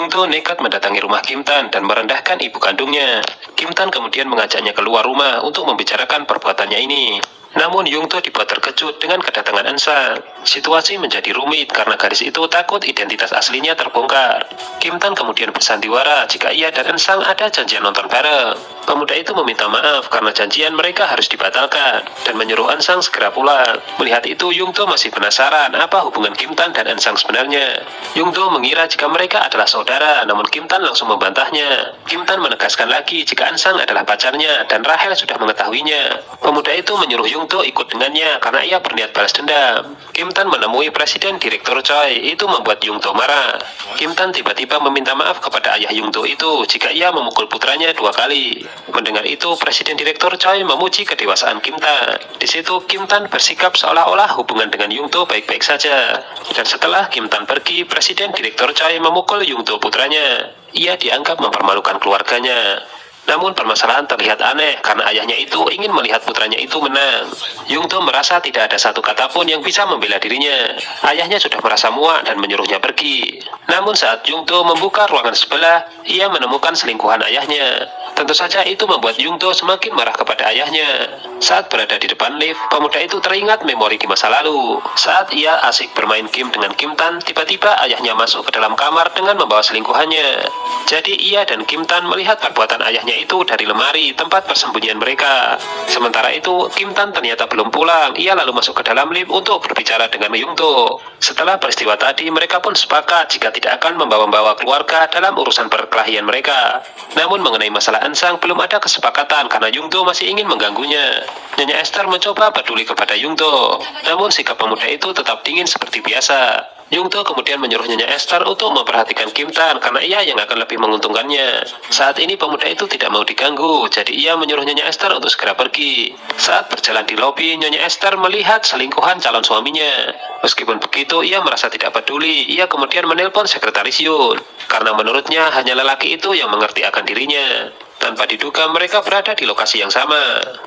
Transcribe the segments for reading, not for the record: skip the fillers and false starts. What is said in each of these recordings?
Yung To nekat mendatangi rumah Kim Tan dan merendahkan ibu kandungnya. Kim Tan kemudian mengajaknya keluar rumah untuk membicarakan perbuatannya ini. Namun Yung To dibuat terkejut dengan kedatangan Ansang. Situasi menjadi rumit karena gadis itu takut identitas aslinya terbongkar. Kim Tan kemudian bersandiwara jika ia dan Ansang ada janjian nonton bareng. Pemuda itu meminta maaf karena janjian mereka harus dibatalkan dan menyuruh Ansang segera pulang. Melihat itu Yung To masih penasaran apa hubungan Kim Tan dan Ansang sebenarnya. Yung To mengira jika mereka adalah saudara, namun Kim Tan langsung membantahnya. Kim Tan menegaskan lagi jika Ansang adalah pacarnya dan Rahel sudah mengetahuinya. Pemuda itu menyuruh Yung To ikut dengannya karena ia berniat balas dendam. Kim Tan menemui Presiden Direktur Choi, itu membuat Yung To marah. Kim Tan tiba-tiba meminta maaf kepada ayah Yung To itu jika ia memukul putranya 2 kali. Mendengar itu, Presiden Direktur Choi memuji kedewasaan Kim Tan. Di situ Kim Tan bersikap seolah-olah hubungan dengan Yung To baik-baik saja. Dan setelah Kim Tan pergi, Presiden Direktur Choi memukul Yung To putranya. Ia dianggap mempermalukan keluarganya. Namun permasalahan terlihat aneh karena ayahnya itu ingin melihat putranya itu menang. Yung To merasa tidak ada satu kata pun yang bisa membela dirinya. Ayahnya sudah merasa muak dan menyuruhnya pergi. Namun saat Yung To membuka ruangan sebelah, ia menemukan selingkuhan ayahnya. Tentu saja itu membuat Yung To semakin marah kepada ayahnya. Saat berada di depan lift, pemuda itu teringat memori di masa lalu. Saat ia asik bermain game dengan Kim Tan, tiba-tiba ayahnya masuk ke dalam kamar dengan membawa selingkuhannya. Jadi ia dan Kim Tan melihat perbuatan ayahnya itu dari lemari tempat persembunyian mereka. Sementara itu Kim Tan ternyata belum pulang. Ia lalu masuk ke dalam lift untuk berbicara dengan Yung To. Setelah peristiwa tadi, mereka pun sepakat jika tidak akan membawa-bawa keluarga dalam urusan perkelahian mereka. Namun mengenai masalah Ansang belum ada kesepakatan karena Yung To masih ingin mengganggunya. Nyonya Esther mencoba peduli kepada Yung To, namun sikap pemuda itu tetap dingin seperti biasa. Yung To kemudian menyuruh Nyonya Esther untuk memperhatikan Kim Tan karena ia yang akan lebih menguntungkannya. Saat ini pemuda itu tidak mau diganggu, jadi ia menyuruh Nyonya Esther untuk segera pergi. Saat berjalan di lobi, Nyonya Esther melihat selingkuhan calon suaminya. Meskipun begitu, ia merasa tidak peduli. Ia kemudian menelpon sekretaris Yun, karena menurutnya hanya lelaki itu yang mengerti akan dirinya. Tanpa diduga mereka berada di lokasi yang sama.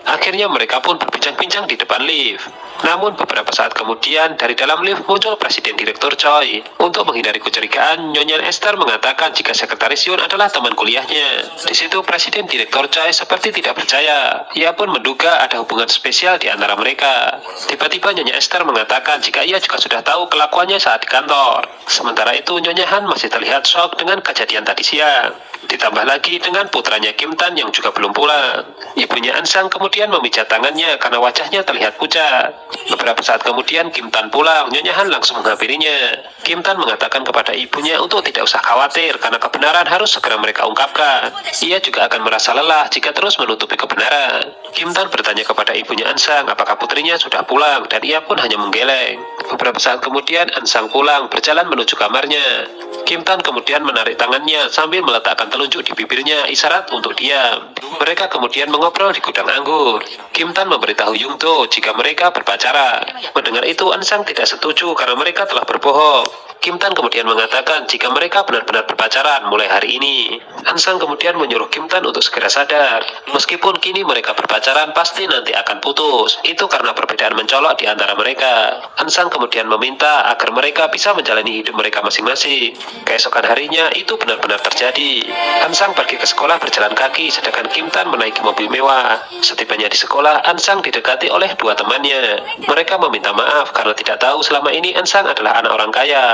Akhirnya mereka pun berbincang-bincang di depan lift. Namun beberapa saat kemudian dari dalam lift muncul Presiden Direktur Choi. Untuk menghindari kecurigaan, Nyonya Esther mengatakan jika sekretaris Yun adalah teman kuliahnya. Di situ Presiden Direktur Choi seperti tidak percaya. Ia pun menduga ada hubungan spesial di antara mereka. Tiba-tiba Nyonya Esther mengatakan jika ia juga sudah tahu kelakuannya saat di kantor. Sementara itu Nyonya Han masih terlihat shock dengan kejadian tadi siang. Ditambah lagi dengan putranya Kim Tan yang juga belum pulang. Ibunya Ansang kemudian memijat tangannya karena wajahnya terlihat pucat. Beberapa saat kemudian Kim Tan pulang, Nyonya Han langsung menghampirinya. Kim Tan mengatakan kepada ibunya untuk tidak usah khawatir karena kebenaran harus segera mereka ungkapkan. Ia juga akan merasa lelah jika terus menutupi kebenaran. Kim Tan bertanya kepada ibunya Ansang apakah putrinya sudah pulang dan ia pun hanya menggeleng. Beberapa saat kemudian Ansang pulang berjalan menuju kamarnya. Kim Tan kemudian menarik tangannya sambil meletakkan telunjuk di bibirnya isyarat untuk diam. Mereka kemudian mengobrol di gudang anggur. Kim Tan memberitahu Yung To jika mereka berpacaran. Mendengar itu Ansang tidak setuju karena mereka telah berbohong. Kim Tan kemudian mengatakan jika mereka benar-benar berpacaran mulai hari ini. Ansang kemudian menyuruh Kim Tan untuk segera sadar. Meskipun kini mereka berpacaran, pasti nanti akan putus. Itu karena perbedaan mencolok di antara mereka. Ansang kemudian meminta agar mereka bisa menjalani hidup mereka masing-masing. Keesokan harinya itu benar-benar terjadi. Ansang pergi ke sekolah berjalan kaki, sedangkan Kim Tan menaiki mobil mewah. Setibanya di sekolah, Ansang didekati oleh 2 temannya. Mereka meminta maaf karena tidak tahu selama ini Ansang adalah anak orang kaya.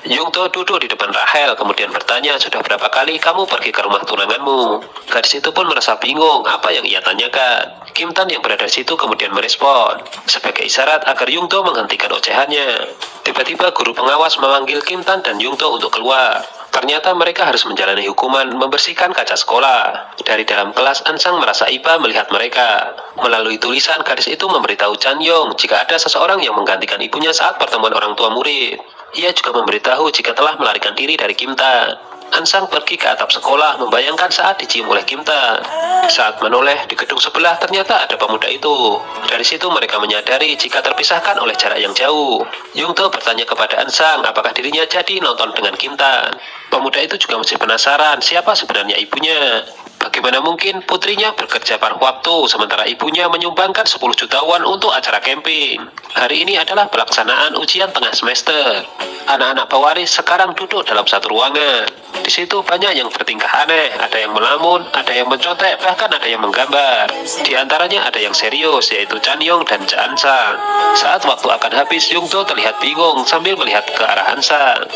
Yung To duduk di depan Rahel kemudian bertanya sudah berapa kali kamu pergi ke rumah tunanganmu. Gadis itu pun merasa bingung apa yang ia tanyakan. Kim Tan yang berada di situ kemudian merespon sebagai isyarat agar Yung To menghentikan ocehannya. Tiba-tiba guru pengawas memanggil Kim Tan dan Yung To untuk keluar. Ternyata mereka harus menjalani hukuman membersihkan kaca sekolah. Dari dalam kelas, Ansang merasa iba melihat mereka. Melalui tulisan, gadis itu memberitahu Chan Yong jika ada seseorang yang menggantikan ibunya saat pertemuan orang tua murid. Ia juga memberitahu jika telah melarikan diri dari Kim Tan. Ansang pergi ke atap sekolah membayangkan saat dicium oleh Kim Tan. Saat menoleh di gedung sebelah ternyata ada pemuda itu. Dari situ mereka menyadari jika terpisahkan oleh jarak yang jauh. Yung To bertanya kepada Ansang apakah dirinya jadi nonton dengan Kim Tan. Pemuda itu juga masih penasaran siapa sebenarnya ibunya. Bagaimana mungkin putrinya bekerja paruh waktu sementara ibunya menyumbangkan 10 juta won untuk acara camping. Hari ini adalah pelaksanaan ujian tengah semester. Anak-anak pewaris sekarang duduk dalam satu ruangan. Di situ banyak yang bertingkah aneh, ada yang melamun, ada yang mencontek, bahkan ada yang menggambar. Di antaranya ada yang serius, yaitu Chan Yong dan Cha Ansang. Saat waktu akan habis, Yung Do terlihat bingung sambil melihat ke arah Ansang.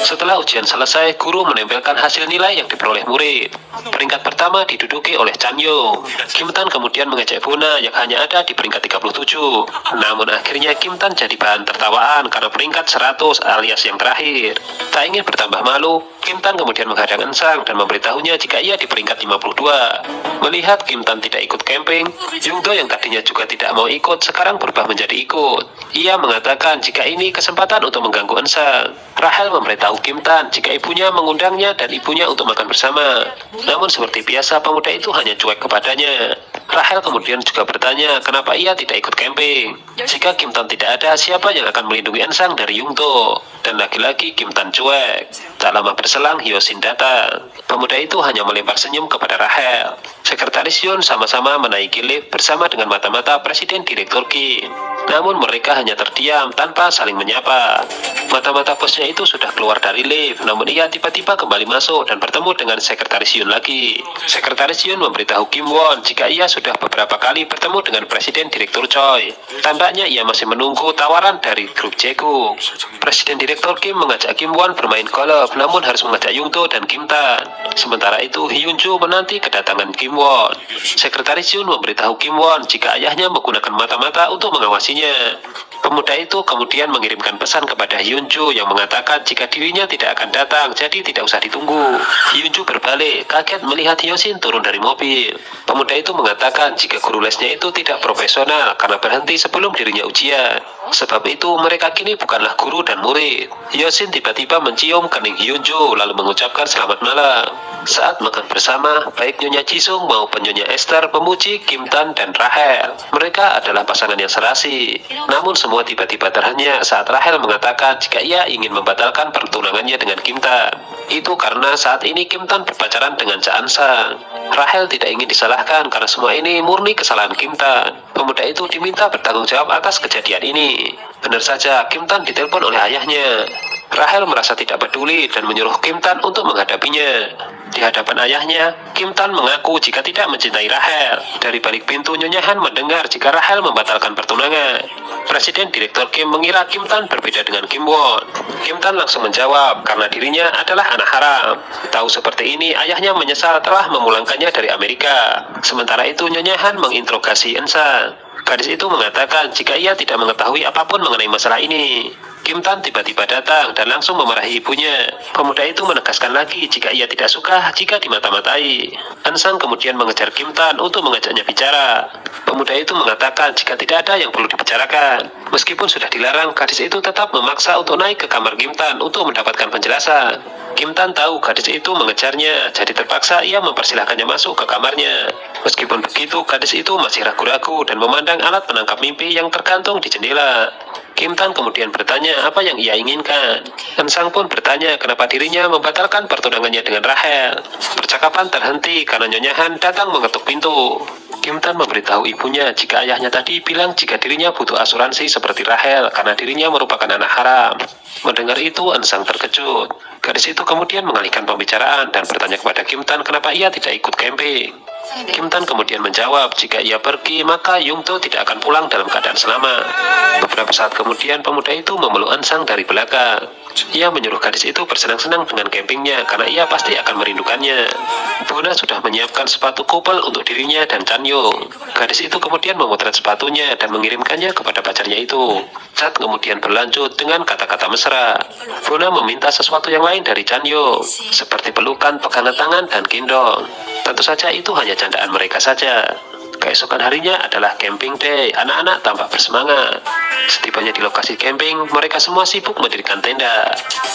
Setelah ujian selesai, guru menempelkan hasil nilai yang diperoleh murid. Peringkat pertama diduduki oleh Chan Yong. Kim Tan kemudian mengejek Bona yang hanya ada di peringkat 37. Namun akhirnya Kim Tan jadi bahan tertawaan karena peringkat 100 alias yang terakhir. Tak ingin bertambah malu, Kim Tan kemudian menghadang Ansang dan memberitahunya jika ia di peringkat 52. Melihat Kim Tan tidak ikut camping, Yung Do yang tadinya juga tidak mau ikut sekarang berubah menjadi ikut. Ia mengatakan jika ini kesempatan untuk mengganggu Ansang. Rahel memberitahu Kim Tan jika ibunya mengundangnya dan ibunya untuk makan bersama. Namun seperti biasa pemuda itu hanya cuek kepadanya. Rahel kemudian juga bertanya kenapa ia tidak ikut camping. Jika Kim Tan tidak ada, siapa yang akan melindungi Ansang dari Yung Do? Dan lagi-lagi Kim Tan cuek. Tak lama berselang, Hyosin datang. Pemuda itu hanya melempar senyum kepada Rahel. Sekretaris Yun sama-sama menaiki lift bersama dengan mata-mata Presiden Direktur Kim. Namun mereka hanya terdiam tanpa saling menyapa. Mata-mata bosnya itu sudah keluar dari lift, namun ia tiba-tiba kembali masuk dan bertemu dengan Sekretaris Yun lagi. Sekretaris Yun memberitahu Kim Won jika ia sudah beberapa kali bertemu dengan Presiden Direktur Choi. Tampaknya ia masih menunggu tawaran dari grup Jaekook. Presiden Direktur Kim mengajak Kim Won bermain golf, namun harus mengajak Yung Do dan Kim Tan. Sementara itu, Hyun Jo menanti kedatangan Kim Won. Sekretaris Yun memberitahu Kim Won jika ayahnya menggunakan mata-mata untuk mengawasinya. Pemuda itu kemudian mengirimkan pesan kepada Hyun Jo yang mengatakan jika dirinya tidak akan datang, jadi tidak usah ditunggu. Hyun Jo berbalik, kaget melihat Hyosin turun dari mobil. Pemuda itu mengatakan jika guru lesnya itu tidak profesional karena berhenti sebelum dirinya ujian. Sebab itu mereka kini bukanlah guru dan murid. Hyosin tiba-tiba mencium kening Hyun Jo lalu mengucapkan selamat malam. Saat makan bersama, baik Nyonya Jisung maupun Nyonya Esther memuji Kim Tan dan Rahel. Mereka adalah pasangan yang serasi. Namun semua tiba-tiba terhenyak saat Rahel mengatakan jika ia ingin membatalkan pertunangannya dengan Kim Tan. Itu karena saat ini Kim Tan berpacaran dengan Cha Ansang. Rahel tidak ingin disalahkan karena semua ini murni kesalahan Kim Tan. Pemuda itu diminta bertanggung jawab atas kejadian ini. Benar saja, Kim Tan ditelepon oleh ayahnya. Rahel merasa tidak peduli dan menyuruh Kim Tan untuk menghadapinya. Di hadapan ayahnya, Kim Tan mengaku jika tidak mencintai Rahel. Dari balik pintu, Nyonya Han mendengar jika Rahel membatalkan pertunangan. Presiden Direktur Kim mengira Kim Tan berbeda dengan Kim Won. Kim Tan langsung menjawab karena dirinya adalah anak haram. Tahu seperti ini, ayahnya menyesal telah memulangkannya dari Amerika. Sementara itu, Nyonya Han menginterogasi Ansang. Gadis itu mengatakan jika ia tidak mengetahui apapun mengenai masalah ini. Kim Tan tiba-tiba datang dan langsung memarahi ibunya. Pemuda itu menegaskan lagi jika ia tidak suka jika dimata-matai. Ansang kemudian mengejar Kim Tan untuk mengajaknya bicara. Pemuda itu mengatakan jika tidak ada yang perlu dibicarakan. Meskipun sudah dilarang, gadis itu tetap memaksa untuk naik ke kamar Kim Tan untuk mendapatkan penjelasan. Kim Tan tahu gadis itu mengejarnya, jadi terpaksa ia mempersilahkannya masuk ke kamarnya. Meskipun begitu, gadis itu masih ragu-ragu dan memandang alat penangkap mimpi yang tergantung di jendela. Kim Tan kemudian bertanya apa yang ia inginkan. Ansang pun bertanya kenapa dirinya membatalkan pertunangannya dengan Rahel. Percakapan terhenti karena Nyonya Han datang mengetuk pintu. Kim Tan memberitahu ibunya jika ayahnya tadi bilang jika dirinya butuh asuransi seperti Rahel karena dirinya merupakan anak haram. Mendengar itu, Ansang terkejut. Gadis itu kemudian mengalihkan pembicaraan dan bertanya kepada Kim Tan kenapa ia tidak ikut camping. Kim Tan kemudian menjawab jika ia pergi maka Yung Do tidak akan pulang dalam keadaan selamat. Beberapa saat kemudian pemuda itu memeluk Ansang dari belakang. Ia menyuruh gadis itu bersenang-senang dengan campingnya karena ia pasti akan merindukannya. Bona sudah menyiapkan sepatu kupel untuk dirinya dan Chan Yong. Gadis itu kemudian memotret sepatunya dan mengirimkannya kepada pacarnya itu. Chat kemudian berlanjut dengan kata-kata mesra. Bona meminta sesuatu yang lain dari Chan Yong, seperti pelukan, pegangan tangan, dan gendong. Tentu saja itu hanya candaan mereka saja. Keesokan harinya adalah camping day. Anak-anak tampak bersemangat. Setibanya di lokasi camping, mereka semua sibuk mendirikan tenda.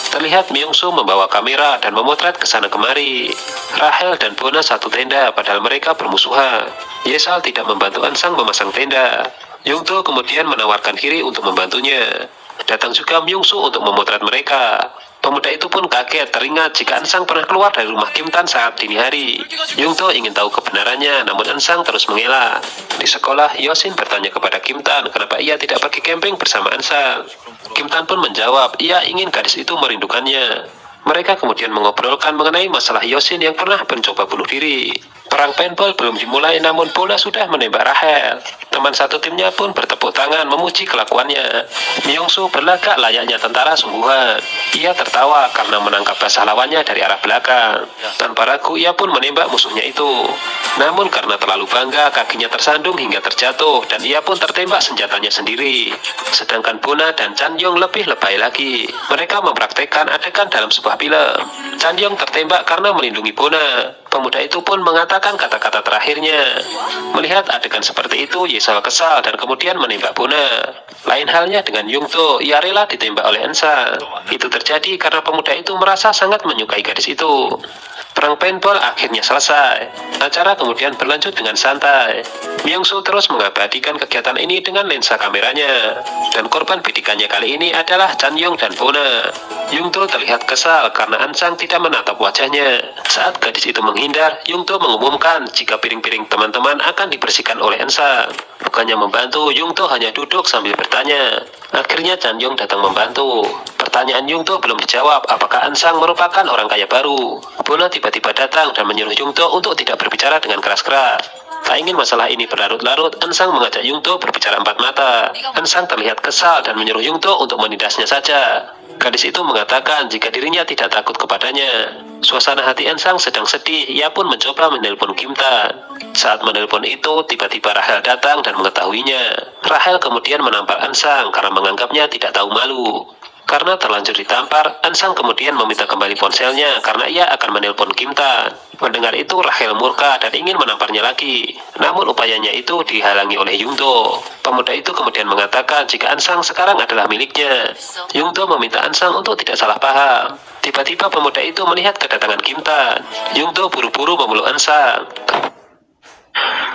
Terlihat Myung Soo membawa kamera dan memotret ke sana kemari. Rahel dan Bona satu tenda, padahal mereka bermusuhan. Yesal tidak membantu Ansang memasang tenda. Yung Do kemudian menawarkan diri untuk membantunya. Datang juga Myung Soo untuk memotret mereka. Pemuda itu pun kaget teringat jika Ansang pernah keluar dari rumah Kim Tan saat dini hari. Yung Do ingin tahu kebenarannya, namun Ansang terus mengelak. Di sekolah, Hyosin bertanya kepada Kim Tan kenapa ia tidak pergi camping bersama Ansang. Kim Tan pun menjawab, ia ingin gadis itu merindukannya. Mereka kemudian mengobrolkan mengenai masalah Yosin yang pernah mencoba bunuh diri. Perang paintball belum dimulai namun Bona sudah menembak Rachel. Teman satu timnya pun bertepuk tangan memuji kelakuannya. Myung-soo berlagak layaknya tentara sungguhan. Ia tertawa karena menangkap basah lawannya dari arah belakang. Tanpa ragu ia pun menembak musuhnya itu. Namun karena terlalu bangga kakinya tersandung hingga terjatuh dan ia pun tertembak senjatanya sendiri. Sedangkan Bona dan Chan Yong lebih lebay lagi. Mereka mempraktekkan adegan dalam sebuah film. Chan Yong tertembak karena melindungi Bona. Pemuda itu pun mengatakan kata-kata terakhirnya. Melihat adegan seperti itu, Yesal kesal dan kemudian menembak Bona. Lain halnya dengan Yungto, ia rela ditembak oleh Ensa. Itu terjadi karena pemuda itu merasa sangat menyukai gadis itu. Perang paintball akhirnya selesai. Acara kemudian berlanjut dengan santai. Myung-soo terus mengabadikan kegiatan ini dengan lensa kameranya. Dan korban bidikannya kali ini adalah Chan Yong dan Bona. Yungto terlihat kesal karena Ansang tidak menatap wajahnya. Saat gadis itu menghindar, Yungto mengumumkan jika piring-piring teman-teman akan dibersihkan oleh Ansang. Bukannya membantu, Yungto hanya duduk sambil bertanya. Akhirnya Chan Yong datang membantu. Pertanyaan Yungto belum dijawab apakah Ansang merupakan orang kaya baru. Bona tiba-tiba datang dan menyuruh Yungto untuk tidak berbicara dengan keras-keras. Tak ingin masalah ini berlarut-larut, Ansang mengajak Yungto berbicara empat mata. Ansang terlihat kesal dan menyuruh Yungto untuk menindasnya saja. Gadis itu mengatakan jika dirinya tidak takut kepadanya. Suasana hati Ansang sedang sedih, ia pun mencoba menelpon Kim Tan. Saat menelpon itu, tiba-tiba Rachel datang dan mengetahuinya. Rachel kemudian menampar Ansang karena menganggapnya tidak tahu malu. Karena terlanjur ditampar, Ansang kemudian meminta kembali ponselnya karena ia akan menelpon Kim Tan. Mendengar itu, Rachel murka dan ingin menamparnya lagi. Namun upayanya itu dihalangi oleh Yungto. Pemuda itu kemudian mengatakan jika Ansang sekarang adalah miliknya. Yungto meminta Ansang untuk tidak salah paham. Tiba-tiba pemuda itu melihat kedatangan Kim Tan. Yungto buru-buru memeluk Ansang.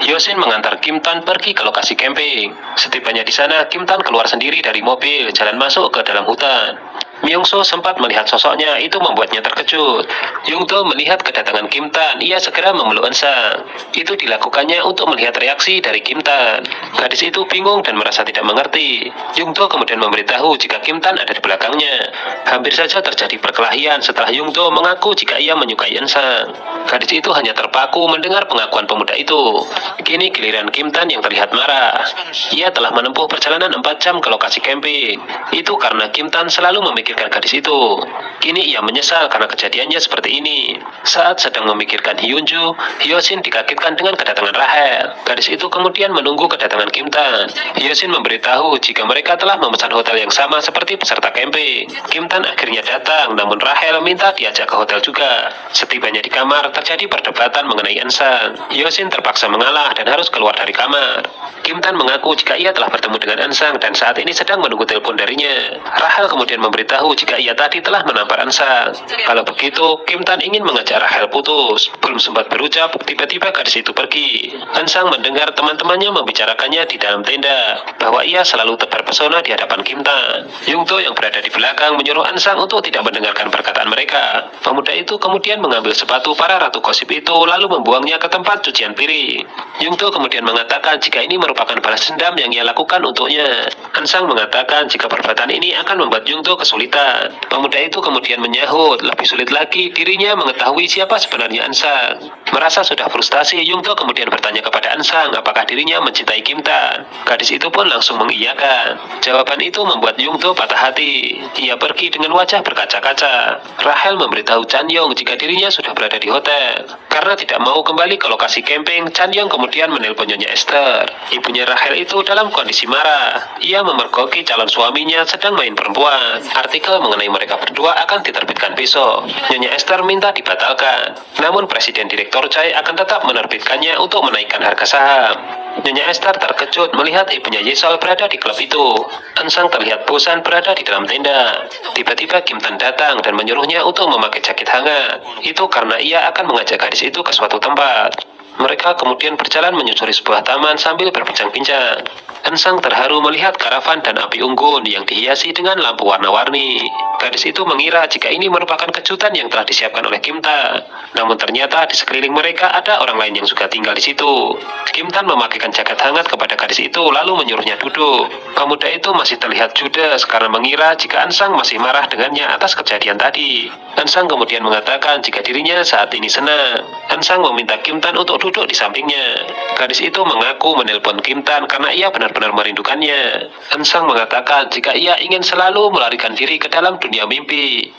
Yosin mengantar Kim Tan pergi ke lokasi camping. Setibanya di sana, Kim Tan keluar sendiri dari mobil, jalan masuk ke dalam hutan. Myung-soo sempat melihat sosoknya, itu membuatnya terkejut. Yungto melihat kedatangan Kim Tan, ia segera memeluk Ansang. Itu dilakukannya untuk melihat reaksi dari Kim Tan. Gadis itu bingung dan merasa tidak mengerti. Yungto kemudian memberitahu jika Kim Tan ada di belakangnya. Hampir saja terjadi perkelahian setelah Yungto mengaku jika ia menyukai Ansang. Gadis itu hanya terpaku mendengar pengakuan pemuda itu. Kini giliran Kim Tan yang terlihat marah. Ia telah menempuh perjalanan 4 jam ke lokasi camping. Itu karena Kim Tan selalu memikirkan gadis itu. Kini ia menyesal karena kejadiannya seperti ini. Saat sedang memikirkan Hyunju, Hyosin dikagetkan dengan kedatangan Rachel. Gadis itu kemudian menunggu kedatangan Kim Tan. Hyosin memberitahu jika mereka telah memesan hotel yang sama seperti peserta camping. Kim Tan akhirnya datang, namun Rachel minta diajak ke hotel juga. Setibanya di kamar, terjadi perdebatan mengenai Ansang. Hyosin terpaksa mengalah dan harus keluar dari kamar. Kim Tan mengaku jika ia telah bertemu dengan Ansang dan saat ini sedang menunggu telepon darinya. Rachel kemudian memberitahu jika ia tadi telah menampar Ansang. Kalau begitu, Kim Tan ingin mengajak Rachel putus. Belum sempat berucap, tiba-tiba gadis itu pergi. Ansang mendengar teman-temannya membicarakannya di dalam tenda, bahwa ia selalu terpesona di hadapan Kim Tan. Yungto yang berada di belakang menyuruh Ansang untuk tidak mendengarkan perkataan mereka. Pemuda itu kemudian mengambil sepatu para ratu gosip itu lalu membuangnya ke tempat cucian piring. Yungto kemudian mengatakan jika ini merupakan balas dendam yang ia lakukan untuknya. Ansang mengatakan jika perbuatan ini akan membuat Yungto kesulitan. Pemuda itu kemudian menyahut, lebih sulit lagi dirinya mengetahui siapa sebenarnya Ansang. Merasa sudah frustasi, Yungto kemudian bertanya kepada Ansang apakah dirinya mencintai Kim Tan. Gadis itu pun langsung mengiyakan. Jawaban itu membuat Yungto patah hati. Ia pergi dengan wajah berkaca-kaca. Rachel memberitahu Chan Yong jika dirinya sudah berada di hotel. Karena tidak mau kembali ke lokasi camping, Chan Yong kemudian menelpon Nyonya Esther. Ibunya Rachel itu dalam kondisi marah. Ia memergoki calon suaminya sedang main perempuan. Artikel mengenai mereka berdua akan diterbitkan besok. Nyonya Esther minta dibatalkan. Namun Presiden Direktur Chai akan tetap menerbitkannya untuk menaikkan harga saham. Nyonya Esther terkejut melihat ibunya Yesol berada di klub itu. Ansang terlihat bosan berada di dalam tenda. Tiba-tiba Kim Tan datang dan menyuruhnya untuk memakai jaket hangat. Itu karena ia akan mengajak gadis itu ke suatu tempat. Mereka kemudian berjalan menyusuri sebuah taman sambil berbincang-bincang. Ansang terharu melihat karavan dan api unggun yang dihiasi dengan lampu warna-warni. Gadis itu mengira jika ini merupakan kejutan yang telah disiapkan oleh Kim Tan. Namun ternyata di sekeliling mereka ada orang lain yang juga tinggal di situ. Kim Tan memakaikan jaket hangat kepada gadis itu lalu menyuruhnya duduk. Pemuda itu masih terlihat judes karena mengira jika Ansang masih marah dengannya atas kejadian tadi. Ansang kemudian mengatakan jika dirinya saat ini senang. Ansang meminta Kim Tan untuk duduk di sampingnya. Gadis itu mengaku menelpon Kim Tan karena ia benar-benar merindukannya. Ansang mengatakan jika ia ingin selalu melarikan diri ke dalam dunia mimpi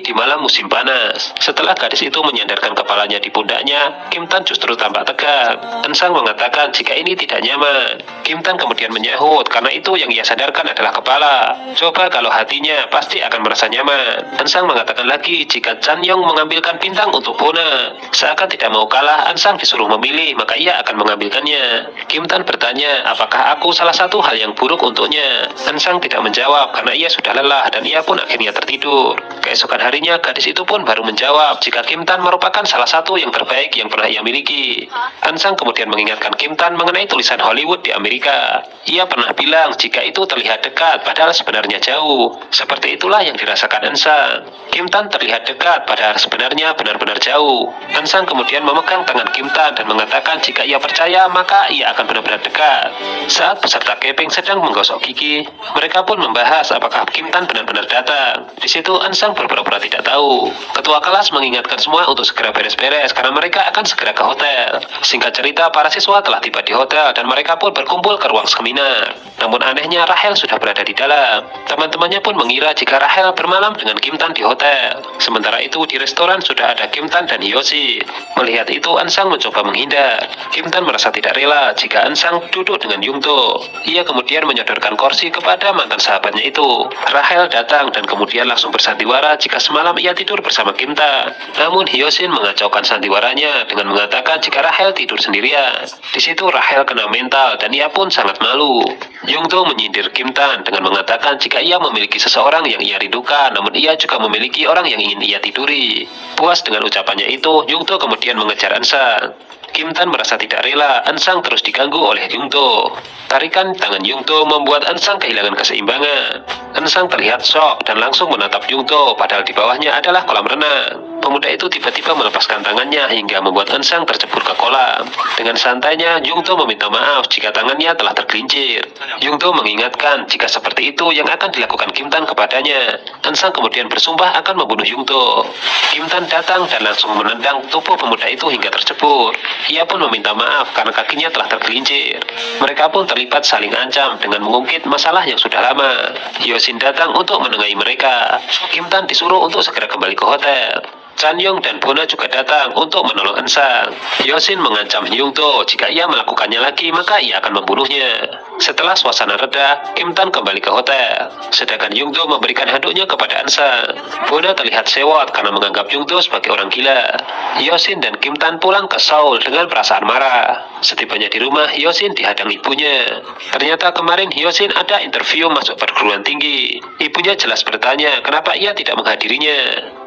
di malam musim panas. Setelah gadis itu menyandarkan kepalanya di pundaknya, Kim Tan justru tampak tegak. Ansang mengatakan jika ini tidak nyaman. Kim Tan kemudian menyahut karena itu yang ia sadarkan adalah kepala. Coba kalau hatinya pasti akan merasa nyaman. Ansang mengatakan lagi jika Chan Yong mengambilkan bintang untuk Bona. Seakan tidak mau kalah, Ansang disuruh memilih, maka ia akan mengambilkannya. Kim Tan bertanya apakah aku salah satu hal yang buruk untuknya. Ansang tidak menjawab karena ia sudah lelah dan ia pun akhirnya tertidur. Keesokan harinya gadis itu pun baru menjawab jika Kim Tan merupakan salah satu yang terbaik yang pernah ia miliki. Ansang kemudian mengingatkan Kim Tan mengenai tulisan Hollywood di Amerika. Ia pernah bilang jika itu terlihat dekat padahal sebenarnya jauh. Seperti itulah yang dirasakan Ansang. Kim Tan terlihat dekat padahal sebenarnya benar-benar jauh. Ansang kemudian memegang tangan Kim Tan dan mengatakan jika ia percaya maka ia akan benar-benar dekat. Saat peserta camping sedang menggosok gigi, mereka pun membahas apakah Kim Tan benar-benar datang. Di situ Ansang berpura-pura tidak tahu. Ketua kelas mengingatkan semua untuk segera beres-beres karena mereka akan segera ke hotel. Singkat cerita, para siswa telah tiba di hotel dan mereka pun berkumpul ke ruang seminar. Namun anehnya Rahel sudah berada di dalam. Teman-temannya pun mengira jika Rahel bermalam dengan Kim Tan di hotel. Sementara itu di restoran sudah ada Kim Tan dan Hyosin. Melihat itu Ansang mencoba menghindar. Kim Tan merasa tidak rela jika Ansang duduk dengan Yungto. Ia kemudian menyodorkan kursi kepada mantan sahabatnya itu. Rahel datang dan kemudian langsung bersandiwara jika semalam ia tidur bersama Kim Tan. Namun Hyosin mengacaukan sandiwaranya dengan mengatakan jika Rahel tidur sendirian. Di situ Rahel kena mental dan ia pun sangat malu. Yungto menyindir Kim Tan dengan mengatakan jika ia memiliki seseorang yang ia rindukan, namun ia juga memiliki orang yang ingin ia tiduri. Puas dengan ucapannya itu, Yungto kemudian mengejar Ansang. Kim Tan merasa tidak rela, Ansang terus diganggu oleh Yungto. Tarikan tangan Yungto membuat Ansang kehilangan keseimbangan. Ansang terlihat shock dan langsung menatap Yungto, padahal di bawahnya adalah kolam renang. Pemuda itu tiba-tiba melepaskan tangannya hingga membuat Ansang tercebur ke kolam. Dengan santainya, Yungto meminta maaf jika tangannya telah tergelincir. Yungto mengingatkan jika seperti itu yang akan dilakukan Kim Tan kepadanya. Ansang kemudian bersumpah akan membunuh Yungto. Kim Tan datang dan langsung menendang tubuh pemuda itu hingga tercebur. Ia pun meminta maaf karena kakinya telah tergelincir. Mereka pun terlibat saling ancam dengan mengungkit masalah yang sudah lama. Hyosin datang untuk menengahi mereka. Kim Tan disuruh untuk segera kembali ke hotel. Chan Yong dan Bona juga datang untuk menolong Ansang. Hyosin mengancam Yungto jika ia melakukannya lagi maka ia akan membunuhnya. Setelah suasana reda, Kim Tan kembali ke hotel. Sedangkan Yungto memberikan handuknya kepada Ansang. Bona terlihat sewot karena menganggap Yungto sebagai orang gila. Hyosin dan Kim Tan pulang ke Seoul dengan perasaan marah. Setibanya di rumah, Hyosin dihadang ibunya. Ternyata kemarin Hyosin ada interview masuk perguruan tinggi. Ibunya jelas bertanya kenapa ia tidak menghadirinya.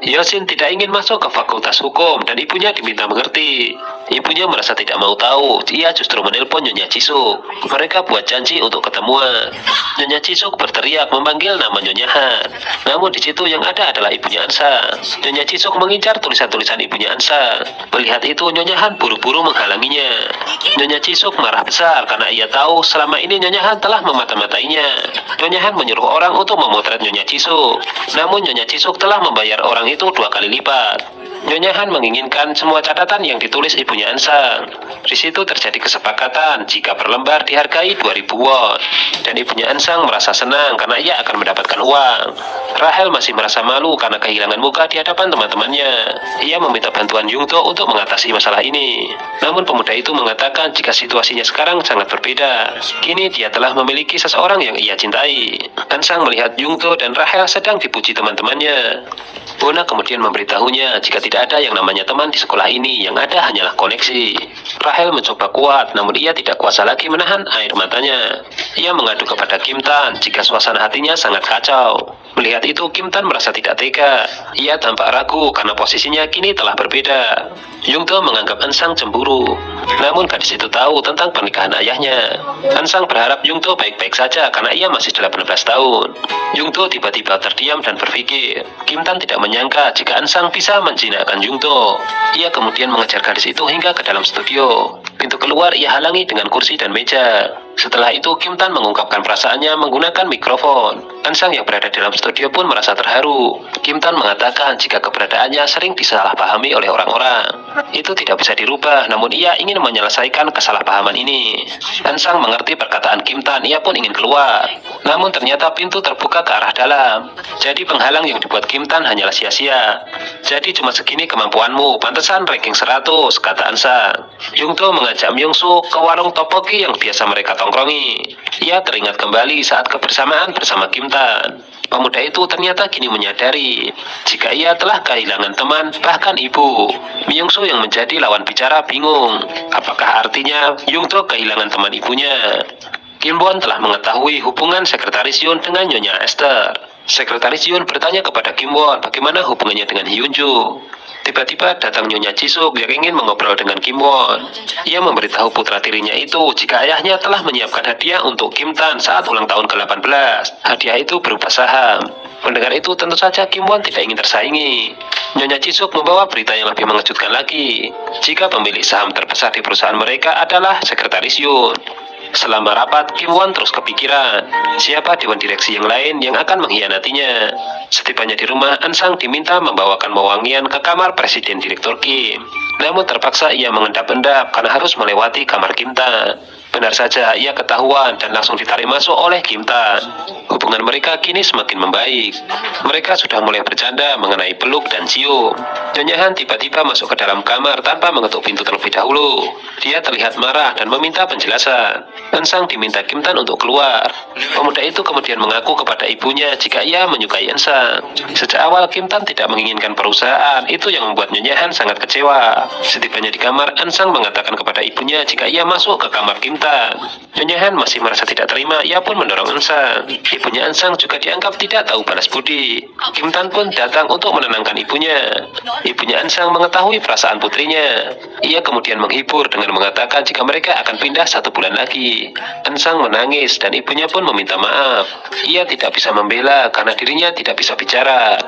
Hyosin tidak ingin masuk ke fakultas hukum dan ibunya diminta mengerti. Ibunya merasa tidak mau tahu, ia justru menelpon Nyonya Jisuk. Mereka buat janji untuk ketemuan. Nyonya Jisuk berteriak memanggil nama Nyonya Han. Namun di situ yang ada adalah ibunya Ansang. Nyonya Jisuk mengincar tulisan-tulisan ibunya Ansang. Melihat itu Nyonya Han buru-buru menghalanginya. Nyonya Jisuk marah besar karena ia tahu selama ini Nyonya Han telah memata-matainya. Nyonya Han menyuruh orang untuk memotret Nyonya Jisuk. Namun Nyonya Jisuk telah membayar orang itu 2 kali lipat. Nyonya Han menginginkan semua catatan yang ditulis ibunya Ansang. Di situ terjadi kesepakatan jika per lembar dihargai 2000 won. Dan ibunya Ansang merasa senang karena ia akan mendapatkan uang. Rahel masih merasa malu karena kehilangan muka di hadapan teman-temannya. Ia meminta bantuan Yungto untuk mengatasi masalah ini. Namun pemuda itu mengatakan jika situasinya sekarang sangat berbeda. Kini dia telah memiliki seseorang yang ia cintai. Ansang melihat Yungto dan Rahel sedang dipuji teman-temannya. Bona kemudian memberitahunya jika tidak ada yang namanya teman di sekolah ini, yang ada hanyalah koneksi. Rahel mencoba kuat, namun ia tidak kuasa lagi menahan air matanya. Ia mengadu kepada Kim Tan jika suasana hatinya sangat kacau. Melihat itu, Kim Tan merasa tidak tega. Ia tampak ragu karena posisinya kini telah berbeda. Yungto menganggap Ansang cemburu. Namun gadis itu tahu tentang pernikahan ayahnya. Ansang berharap Yungto baik-baik saja karena ia masih 18 tahun. Yungto tiba-tiba terdiam dan berpikir. Kim Tan tidak menyangka jika Ansang bisa menjinakkan Yungto. Ia kemudian mengejar gadis itu hingga ke dalam studio. Pintu keluar ia halangi dengan kursi dan meja. Setelah itu Kim Tan mengungkapkan perasaannya menggunakan mikrofon. Ansang yang berada dalam studio pun merasa terharu. Kim Tan mengatakan jika keberadaannya sering disalahpahami oleh orang-orang. Itu tidak bisa dirubah, namun ia ingin menyelesaikan kesalahpahaman ini. Ansang mengerti perkataan Kim Tan, ia pun ingin keluar. Namun ternyata pintu terbuka ke arah dalam. Jadi penghalang yang dibuat Kim Tan hanyalah sia-sia. Jadi cuma segini kemampuanmu, pantesan ranking 100, kata Ansang. Yungto mengajak Myungsu ke warung topoki yang biasa mereka tongkrongi. Ia teringat kembali saat kebersamaan bersama Kim Tan. Pemuda itu ternyata kini menyadari jika ia telah kehilangan teman, bahkan ibu. Myungsu yang menjadi lawan bicara bingung. Apakah artinya Yungto kehilangan teman ibunya? Kim Won telah mengetahui hubungan Sekretaris Yoon dengan Nyonya Esther. Sekretaris Yoon bertanya kepada Kim Won bagaimana hubungannya dengan Hyunju. Tiba-tiba datang Nyonya Jisuk yang ingin mengobrol dengan Kim Won. Ia memberitahu putra tirinya itu jika ayahnya telah menyiapkan hadiah untuk Kim Tan saat ulang tahun ke-18. Hadiah itu berupa saham. Mendengar itu tentu saja Kim Won tidak ingin tersaingi. Nyonya Jisuk membawa berita yang lebih mengejutkan lagi. Jika pemilik saham terbesar di perusahaan mereka adalah Sekretaris Yoon. Selama rapat, Kim Won terus kepikiran siapa dewan direksi yang lain yang akan mengkhianatinya. Setibanya di rumah, Ansang diminta membawakan wewangian ke kamar Presiden Direktur Kim. Namun terpaksa ia mengendap-endap karena harus melewati kamar Kim Tan. Benar saja, ia ketahuan dan langsung ditarik masuk oleh Kim Tan. Hubungan mereka kini semakin membaik. Mereka sudah mulai bercanda mengenai peluk dan cium. Nyonya Han tiba-tiba masuk ke dalam kamar tanpa mengetuk pintu terlebih dahulu. Dia terlihat marah dan meminta penjelasan. Ansang diminta Kim Tan untuk keluar. Pemuda itu kemudian mengaku kepada ibunya jika ia menyukai Ansang. Sejak awal Kim Tan tidak menginginkan perusahaan, itu yang membuat Nyonya Han sangat kecewa. Setibanya di kamar, Ansang mengatakan kepada ibunya jika ia masuk ke kamar Kim Tan. Nyonya Han masih merasa tidak terima, ia pun mendorong Ansang. Ibunya Ansang juga dianggap tidak tahu balas budi. Kim Tan pun datang untuk menenangkan ibunya. Ibunya Ansang mengetahui perasaan putrinya. Ia kemudian menghibur dengan mengatakan jika mereka akan pindah 1 bulan lagi. Ansang menangis dan ibunya pun meminta maaf. Ia tidak bisa membela karena dirinya tidak bisa bicara.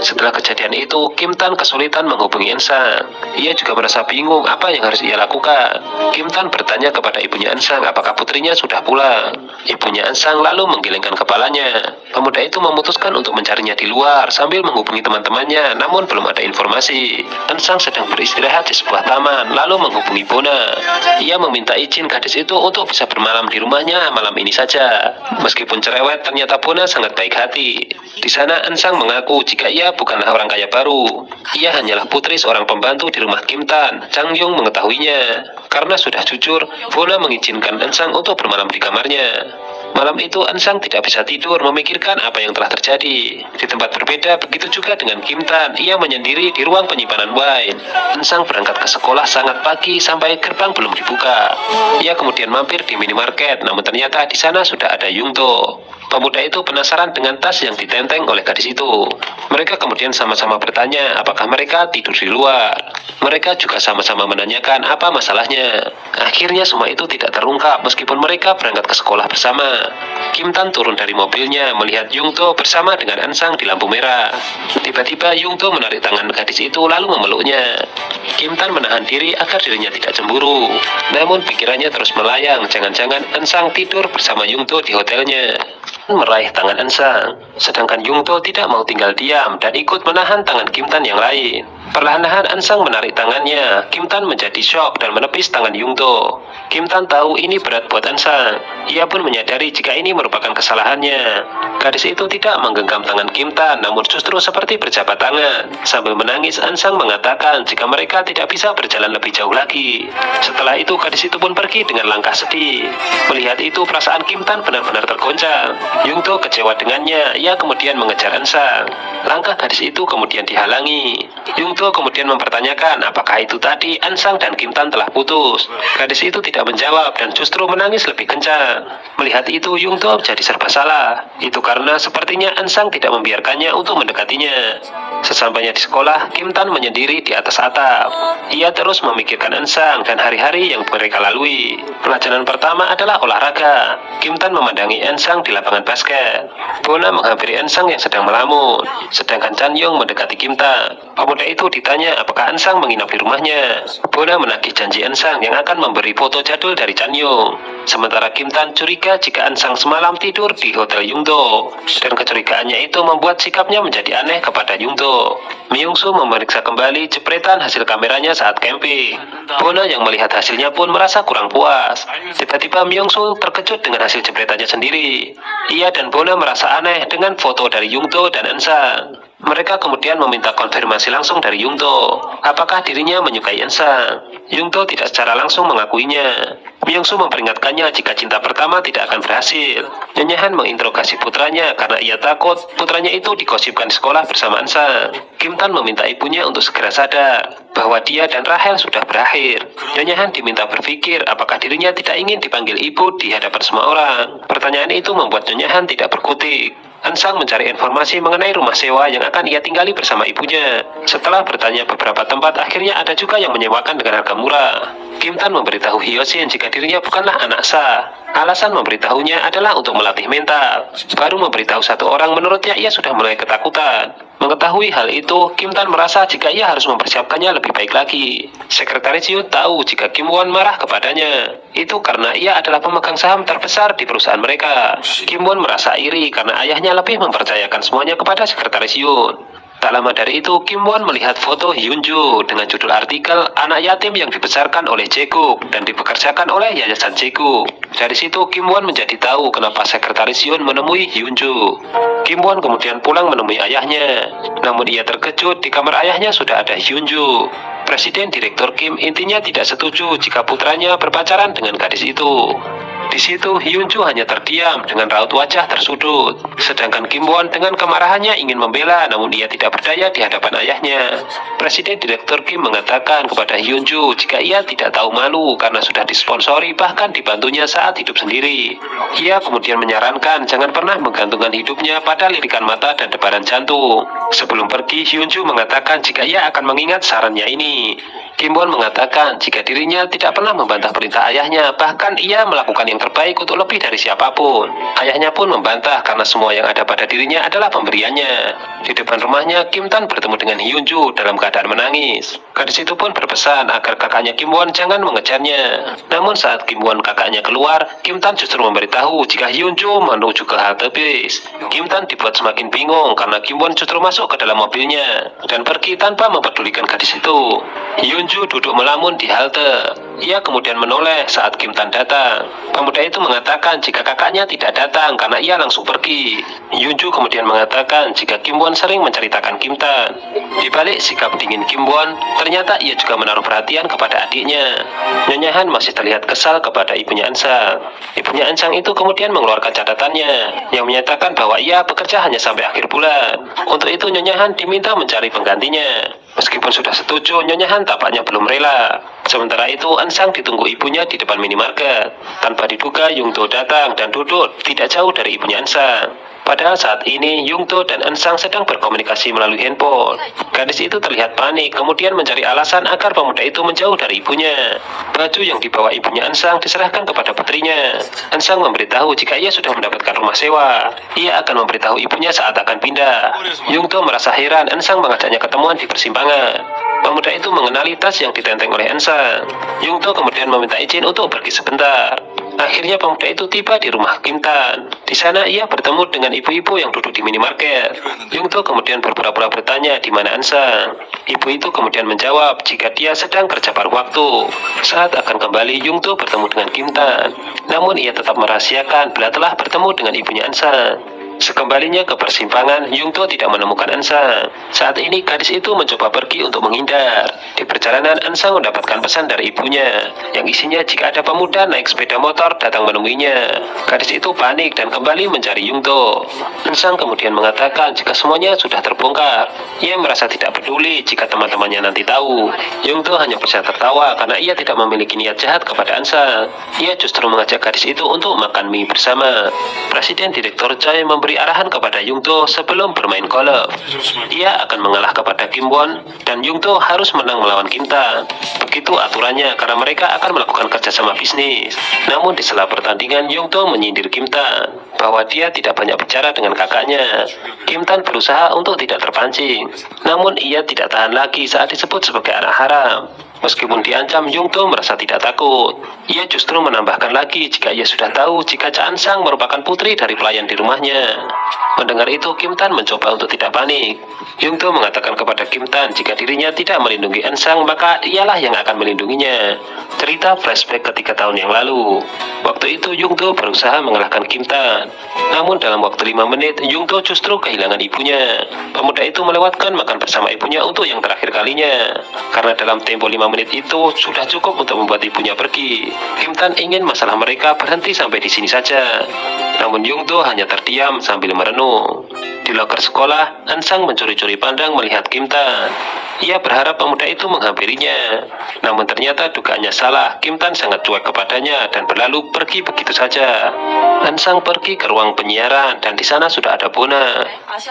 Setelah kejadian itu, Kim Tan kesulitan menghubungi Ansang. Ia juga merasa bingung apa yang harus ia lakukan. Kim Tan bertanya kepada ibunya Ansang apakah putrinya sudah pulang. Ibunya Ansang lalu menggelengkan kepalanya. Pemuda itu memutuskan untuk mencarinya di luar sambil menghubungi teman-temannya, namun belum ada informasi. Ansang sedang beristirahat di sebuah taman, lalu menghubungi Bona. Ia meminta izin gadis itu untuk bisa bermalam di rumahnya malam ini saja. Meskipun cerewet, ternyata Bona sangat baik hati. Di sana Ansang mengaku jika ia bukanlah orang kaya baru. Ia hanyalah putri seorang pembantu di rumah Kim Tan. Chang Yong mengetahuinya. Karena sudah jujur, Bona mengizinkan Ansang untuk bermalam di kamarnya. Malam itu Ansang tidak bisa tidur memikirkan apa yang telah terjadi. Di tempat berbeda, begitu juga dengan Kim Tan. Ia menyendiri di ruang penyimpanan wine. Ansang berangkat ke sekolah sangat pagi sampai gerbang belum dibuka. Ia kemudian mampir di minimarket, namun ternyata di sana sudah ada Yungto. Pemuda itu penasaran dengan tas yang ditenteng oleh gadis itu. Mereka kemudian sama-sama bertanya apakah mereka tidur di luar. Mereka juga sama-sama menanyakan apa masalahnya. Akhirnya semua itu tidak terungkap meskipun mereka berangkat ke sekolah bersama. Kim Tan turun dari mobilnya melihat Yungto bersama dengan Ansang di lampu merah. Tiba-tiba Yungto menarik tangan gadis itu lalu memeluknya. Kim Tan menahan diri agar dirinya tidak cemburu. Namun pikirannya terus melayang, jangan-jangan Ansang tidur bersama Yungto di hotelnya. Meraih tangan Ansang, sedangkan Yungto tidak mau tinggal diam dan ikut menahan tangan Kim Tan yang lain. Perlahan-lahan Ansang menarik tangannya. Kim Tan menjadi syok dan menepis tangan Yungto. Kim Tan tahu ini berat buat Ansang. Ia pun menyadari jika ini merupakan kesalahannya. Gadis itu tidak menggenggam tangan Kim Tan, namun justru seperti berjabat tangan. Sambil menangis, Ansang mengatakan jika mereka tidak bisa berjalan lebih jauh lagi. Setelah itu gadis itu pun pergi dengan langkah sedih. Melihat itu perasaan Kim Tan benar-benar tergoncang. Yungto kecewa dengannya. Ia kemudian mengejar Ansang. Langkah gadis itu kemudian dihalangi. Yungto kemudian mempertanyakan apakah itu tadi Ansang dan Kim Tan telah putus. Gadis itu tidak menjawab dan justru menangis lebih kencang. Melihat itu Yungto jadi serba salah. Itu karena sepertinya Ansang tidak membiarkannya untuk mendekatinya. Sesampainya di sekolah, Kim Tan menyendiri di atas atap. Ia terus memikirkan Ansang dan hari-hari yang mereka lalui. Pelajaran pertama adalah olahraga. Kim Tan memandangi Ansang di lapangan basket. Bona menghampiri Ensang yang sedang melamun, sedangkan Chan Yong mendekati Kim Tan. Pemuda itu ditanya apakah Ensang menginap di rumahnya. Bona menagih janji Ensang yang akan memberi foto jadul dari Chan Yong. Sementara Kim Tan curiga jika Ensang semalam tidur di Hotel Yungdo, dan kecurigaannya itu membuat sikapnya menjadi aneh kepada Yungdo. Myung-soo memeriksa kembali jepretan hasil kameranya saat camping. Bona yang melihat hasilnya pun merasa kurang puas. Tiba-tiba Myung-soo terkejut dengan hasil jepretannya sendiri. Ia dan Bona merasa aneh dengan foto dari Yungdo dan Ensang. Mereka kemudian meminta konfirmasi langsung dari Yungdo, apakah dirinya menyukai Ensang. Yungdo tidak secara langsung mengakuinya. Myung-soo memperingatkannya jika cinta pertama tidak akan berhasil. Nyonya Han menginterogasi putranya karena ia takut putranya itu digosipkan di sekolah bersama Ensang. Kim Tan meminta ibunya untuk segera sadar bahwa dia dan Rahel sudah berakhir. Nyonya Han diminta berpikir apakah dirinya tidak ingin dipanggil ibu di hadapan semua orang. Pertanyaan itu membuat Nyonya Han tidak berkutik. Ensang mencari informasi mengenai rumah sewa yang akan ia tinggali bersama ibunya. Setelah bertanya beberapa tempat, akhirnya ada juga yang menyewakan dengan harga murah. Kim Tan memberitahu Hyosin jika dirinya bukanlah anak sah. Alasan memberitahunya adalah untuk melatih mental. Baru memberitahu satu orang, menurutnya ia sudah mulai ketakutan. Mengetahui hal itu, Kim Tan merasa jika ia harus mempersiapkannya lebih baik lagi. Sekretaris Yoon tahu jika Kim Won marah kepadanya. Itu karena ia adalah pemegang saham terbesar di perusahaan mereka. Kim Won merasa iri karena ayahnya lebih mempercayakan semuanya kepada Sekretaris Yoon. Tak lama dari itu, Kim Won melihat foto Hyunju dengan judul artikel anak yatim yang dibesarkan oleh Jae-guk dan dipekerjakan oleh Yayasan Jae-guk. Dari situ Kim Won menjadi tahu kenapa Sekretaris Yoon menemui Hyunju. Kim Won kemudian pulang menemui ayahnya. Namun ia terkejut di kamar ayahnya sudah ada Hyunju. Presiden Direktur Kim intinya tidak setuju jika putranya berpacaran dengan gadis itu. Di situ Hyunju hanya terdiam dengan raut wajah tersudut. Sedangkan Kim Won dengan kemarahannya ingin membela, namun ia tidak berdaya di hadapan ayahnya. Presiden Direktur Kim mengatakan kepada Hyunju jika ia tidak tahu malu karena sudah disponsori bahkan dibantunya saat hidup sendiri. Ia kemudian menyarankan jangan pernah menggantungkan hidupnya pada lirikan mata dan debaran jantung. Sebelum pergi, Hyunju mengatakan jika ia akan mengingat sarannya ini. Kim Won mengatakan jika dirinya tidak pernah membantah perintah ayahnya, bahkan ia melakukan yang terbaik untuk lebih dari siapapun. Ayahnya pun membantah karena semua yang ada pada dirinya adalah pemberiannya. Di depan rumahnya, Kim Tan bertemu dengan Hyunju dalam keadaan menangis. Gadis itu pun berpesan agar kakaknya Kim Won jangan mengejarnya. Namun saat Kim Won kakaknya keluar, Kim Tan justru memberitahu jika Hyunju menuju ke halte bis. Kim Tan dibuat semakin bingung karena Kim Won justru masuk ke dalam mobilnya dan pergi tanpa mempedulikan gadis itu. Hyunju duduk melamun di halte. Ia kemudian menoleh saat Kim Tan datang. Pemuda itu mengatakan jika kakaknya tidak datang karena ia langsung pergi. Hyunju kemudian mengatakan jika Kim Won sering menceritakan Kim Tan. Di balik sikap dingin Kim Won, ternyata ia juga menaruh perhatian kepada adiknya. Nyonya Han masih terlihat kesal kepada ibunya Ensang. Ibunya Ensang itu kemudian mengeluarkan catatannya yang menyatakan bahwa ia bekerja hanya sampai akhir bulan. Untuk itu Nyonya Han diminta mencari penggantinya. Meskipun sudah setuju, Nyonya Han tampaknya belum rela. Sementara itu, Ensang ditunggu ibunya di depan minimarket. Tanpa diduga, Yungdo datang dan duduk tidak jauh dari ibunya Ensang. Padahal saat ini, Yungdo dan Ensang sedang berkomunikasi melalui handphone. Gadis itu terlihat panik, kemudian mencari alasan agar pemuda itu menjauh dari ibunya. Baju yang dibawa ibunya Ensang diserahkan kepada putrinya. Ensang memberitahu jika ia sudah mendapatkan rumah sewa. Ia akan memberitahu ibunya saat akan pindah. Yungdo merasa heran Ensang mengajaknya ketemuan di persimpangan. Pemuda itu mengenali tas yang ditenteng oleh Ensang. Yungdo kemudian meminta izin untuk pergi sebentar. Akhirnya pemuda itu tiba di rumah Kim Tan. Di sana ia bertemu dengan ibu-ibu yang duduk di minimarket. Yungdo kemudian berpura-pura bertanya di mana Ensang. Ibu itu kemudian menjawab jika dia sedang kerja paruh waktu. Saat akan kembali, Yungdo bertemu dengan Kim Tan. Namun ia tetap merahasiakan bila telah bertemu dengan ibunya Ensang. Sekembalinya ke persimpangan, Yungdo tidak menemukan Ensang. Saat ini gadis itu mencoba pergi untuk menghindar. Di perjalanan, Ensang mendapatkan pesan dari ibunya yang isinya jika ada pemuda naik sepeda motor datang menemuinya. Gadis itu panik dan kembali mencari Yungdo. Ensang kemudian mengatakan jika semuanya sudah terbongkar. Ia merasa tidak peduli jika teman-temannya nanti tahu. Yungdo hanya bisa tertawa karena ia tidak memiliki niat jahat kepada Ensang. Ia justru mengajak gadis itu untuk makan mie bersama. Presiden Direktur Choi memberi arahan kepada Yungto sebelum bermain golf. Ia akan mengalah kepada Kim Won dan Yungto harus menang melawan Kim Tan. Begitu aturannya karena mereka akan melakukan kerjasama bisnis. Namun di sela pertandingan Yungto menyindir Kim Tan bahwa dia tidak banyak bicara dengan kakaknya. Kim Tan berusaha untuk tidak terpancing, namun ia tidak tahan lagi saat disebut sebagai anak haram. Meskipun diancam, Yungto merasa tidak takut. Ia justru menambahkan lagi jika ia sudah tahu jika Cha An-sang merupakan putri dari pelayan di rumahnya. Mendengar itu, Kim Tan mencoba untuk tidak panik. Yungto mengatakan kepada Kim Tan jika dirinya tidak melindungi An-sang, maka ialah yang akan melindunginya. Cerita flashback ketika tahun yang lalu. Waktu itu Yungto berusaha mengalahkan Kim Tan. Namun dalam waktu 5 menit, Yungto justru kehilangan ibunya. Pemuda itu melewatkan makan bersama ibunya untuk yang terakhir kalinya. Karena dalam tempo 5 menit itu sudah cukup untuk membuat ibunya pergi. Kim Tan ingin masalah mereka berhenti sampai di sini saja. Namun Yungto hanya terdiam sambil merenung. Di loker sekolah, An-sang mencuri-curi pandang melihat Kim Tan. Ia berharap pemuda itu menghampirinya. Namun ternyata dugaannya salah. Kim Tan sangat cuek kepadanya dan berlalu pergi begitu saja. An-sang pergi ke ruang penyiaran dan di sana sudah ada Bona.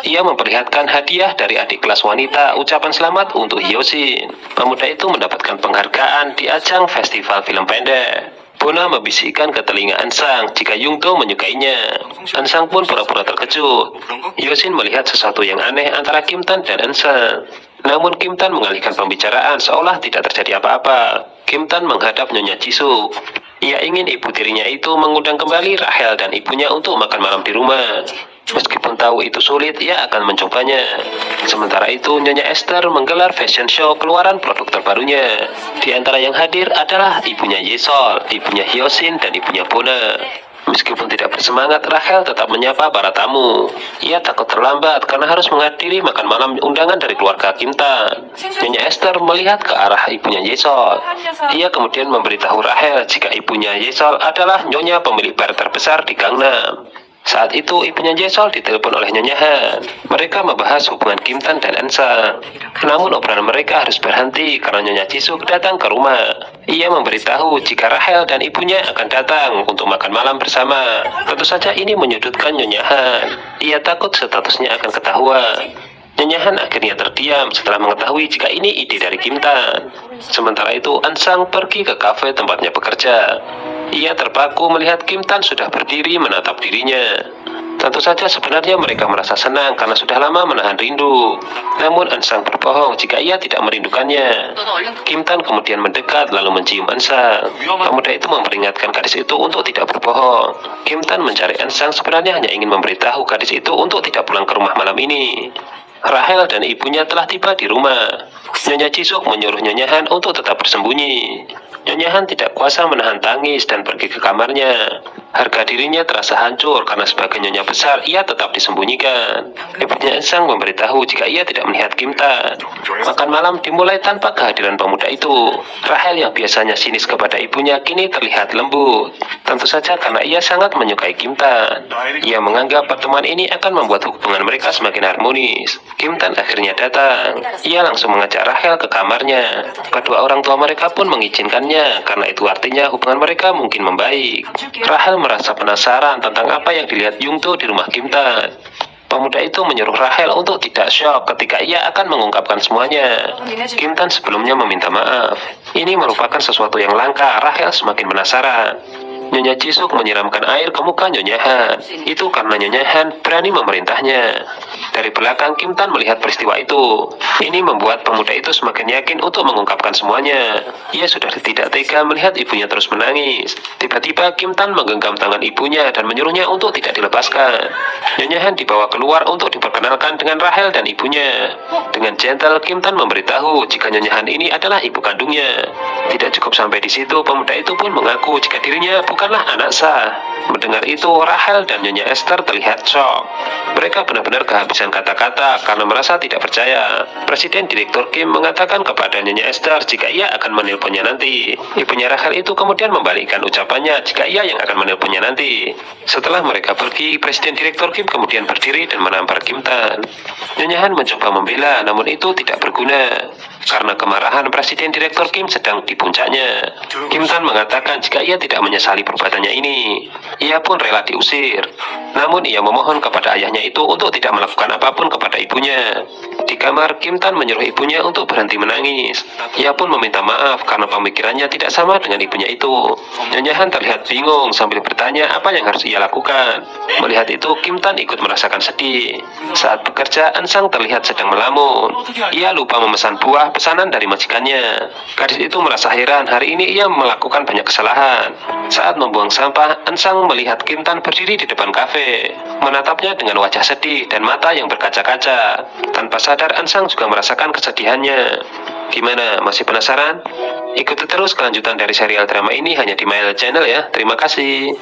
Ia memperlihatkan hadiah dari adik kelas wanita, ucapan selamat untuk Hyosin. Pemuda itu mendapatkan penghargaan di ajang festival film pendek. Bona membisikkan ke telinga An-sang jika Yungto menyukainya. An-sang pun pura-pura terkejut. Hyosin melihat sesuatu yang aneh antara Kim Tan dan An-sang. Namun Kim Tan mengalihkan pembicaraan seolah tidak terjadi apa-apa. Kim Tan menghadap Nyonya Jisoo. Ia ingin ibu tirinya itu mengundang kembali Rachel dan ibunya untuk makan malam di rumah. Meskipun tahu itu sulit, ia akan mencobanya. Sementara itu, Nyonya Esther menggelar fashion show keluaran produk terbarunya. Di antara yang hadir adalah ibunya Yesol, ibunya Hyosin, dan ibunya Bona. Meskipun tidak bersemangat, Rachel tetap menyapa para tamu. Ia takut terlambat karena harus menghadiri makan malam undangan dari keluarga Kim Tan. Nyonya Esther melihat ke arah ibunya Yesol. Ia kemudian memberitahu Rachel jika ibunya Yesol adalah nyonya pemilik bar terbesar di Gangnam. Saat itu ibunya Yesol ditelepon oleh Nyonya Han. Mereka membahas hubungan Kim Tan dan An-sang. Namun obrolan mereka harus berhenti karena Nyonya Jisoo datang ke rumah. Ia memberitahu jika Rachel dan ibunya akan datang untuk makan malam bersama. Tentu saja ini menyudutkan Nyonya Han. Ia takut statusnya akan ketahuan. Nyonya Han akhirnya terdiam setelah mengetahui jika ini ide dari Kim Tan. Sementara itu An-sang pergi ke kafe tempatnya bekerja. Ia terpaku melihat Kim Tan sudah berdiri menatap dirinya. Tentu saja sebenarnya mereka merasa senang karena sudah lama menahan rindu. Namun An-sang berbohong jika ia tidak merindukannya. Kim Tan kemudian mendekat lalu mencium An-sang. Pemuda itu memperingatkan gadis itu untuk tidak berbohong. Kim Tan mencari An-sang sebenarnya hanya ingin memberitahu gadis itu untuk tidak pulang ke rumah malam ini. Rachel dan ibunya telah tiba di rumah. Nyonya Jisoo menyuruh Nyonya Han untuk tetap bersembunyi. Nyonya Han tidak kuasa menahan tangis dan pergi ke kamarnya. Harga dirinya terasa hancur karena sebagai nyonya besar ia tetap disembunyikan. Ibunya An-sang memberitahu jika ia tidak melihat Kim Tan. Makan malam dimulai tanpa kehadiran pemuda itu. Rachel yang biasanya sinis kepada ibunya kini terlihat lembut. Tentu saja karena ia sangat menyukai Kim Tan. Ia menganggap pertemuan ini akan membuat hubungan mereka semakin harmonis. Kim Tan akhirnya datang. Ia langsung mengajak Rachel ke kamarnya. Kedua orang tua mereka pun mengizinkannya karena itu artinya hubungan mereka mungkin membaik. Rachel merasa penasaran tentang apa yang dilihat Yungto di rumah Kim Tan. Pemuda itu menyuruh Rachel untuk tidak syok ketika ia akan mengungkapkan semuanya. Kim Tan sebelumnya meminta maaf. Ini merupakan sesuatu yang langka. Rachel semakin penasaran. Nyonya Jisoo menyiramkan air ke muka Nyonya Han. Itu karena Nyonya Han berani memerintahnya. Dari belakang Kim Tan melihat peristiwa itu. Ini membuat pemuda itu semakin yakin untuk mengungkapkan semuanya. Ia sudah tidak tega melihat ibunya terus menangis. Tiba-tiba Kim Tan menggenggam tangan ibunya dan menyuruhnya untuk tidak dilepaskan. Nyonya Han dibawa keluar untuk diperkenalkan dengan Rachel dan ibunya. Dengan gentle Kim Tan memberitahu jika Nyonya Han ini adalah ibu kandungnya. Tidak cukup sampai di situ, pemuda itu pun mengaku jika dirinya bukanlah anak sah. Mendengar itu, Rachel dan Nyonya Esther terlihat shock. Mereka benar-benar kehabisan kata-kata karena merasa tidak percaya. Presiden Direktur Kim mengatakan kepada Nyonya Esther jika ia akan menelponnya nanti. Ibunya Rachel itu kemudian membalikkan ucapannya jika ia yang akan menelponnya nanti. Setelah mereka pergi, Presiden Direktur Kim kemudian berdiri dan menampar Kim Tan. Nyonya Han mencoba membela, namun itu tidak berguna. karena kemarahan Presiden Direktur Kim sedang di puncaknya. Kim Tan mengatakan jika ia tidak menyesali perbuatannya ini, ia pun rela diusir. Namun ia memohon kepada ayahnya itu untuk tidak melakukan apapun kepada ibunya. Di kamar, Kim Tan menyuruh ibunya untuk berhenti menangis. Ia pun meminta maaf karena pemikirannya tidak sama dengan ibunya itu. Nyonya Han terlihat bingung sambil bertanya apa yang harus ia lakukan. Melihat itu, Kim Tan ikut merasakan sedih. Saat bekerja, Ansang terlihat sedang melamun. Ia lupa memesan buah pesanan dari majikannya. Gadis itu merasa heran, hari ini ia melakukan banyak kesalahan. Saat membuang sampah, Ansang melihat Kim Tan berdiri di depan kafe, menatapnya dengan wajah sedih dan mata yang berkaca-kaca. Tanpa sadar, Ansang juga merasakan kesedihannya. Gimana, masih penasaran? Ikuti terus kelanjutan dari serial drama ini hanya di Mail Channel ya. Terima kasih.